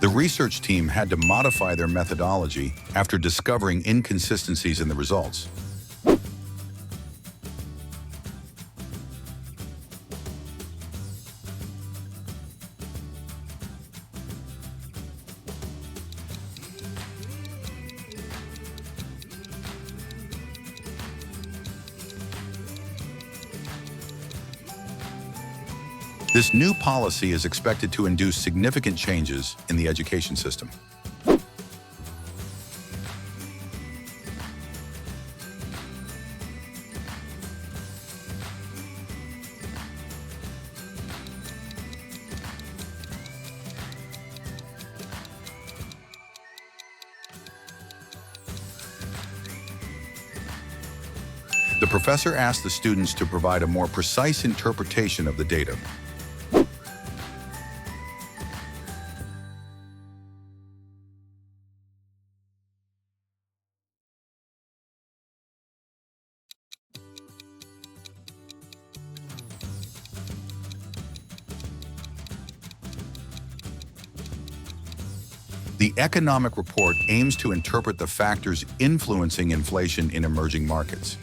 The research team had to modify their methodology after discovering inconsistencies in the results. This new policy is expected to induce significant changes in the education system. The professor asked the students to provide a more precise interpretation of the data. The economic report aims to interpret the factors influencing inflation in emerging markets.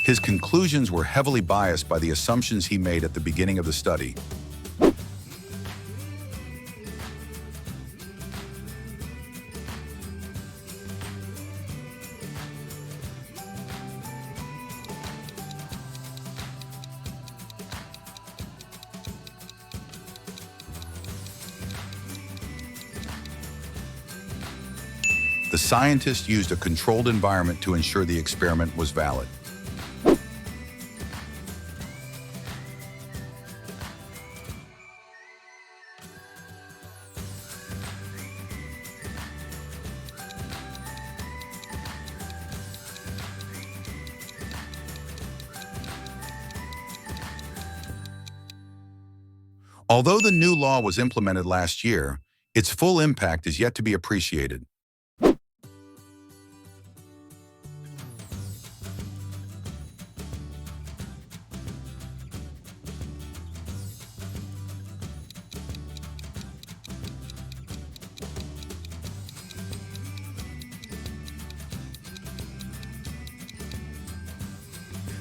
His conclusions were heavily biased by the assumptions he made at the beginning of the study. The scientist used a controlled environment to ensure the experiment was valid. Although the new law was implemented last year, its full impact is yet to be appreciated.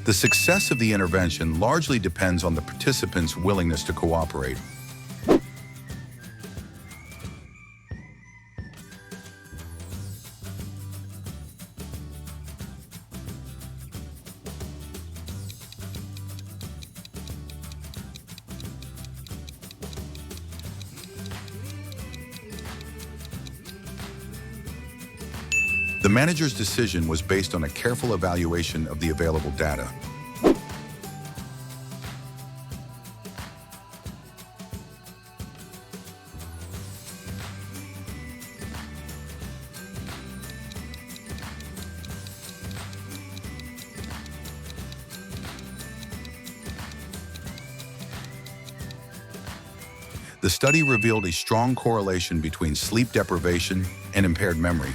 The success of the intervention largely depends on the participants' willingness to cooperate. The manager's decision was based on a careful evaluation of the available data. The study revealed a strong correlation between sleep deprivation and impaired memory.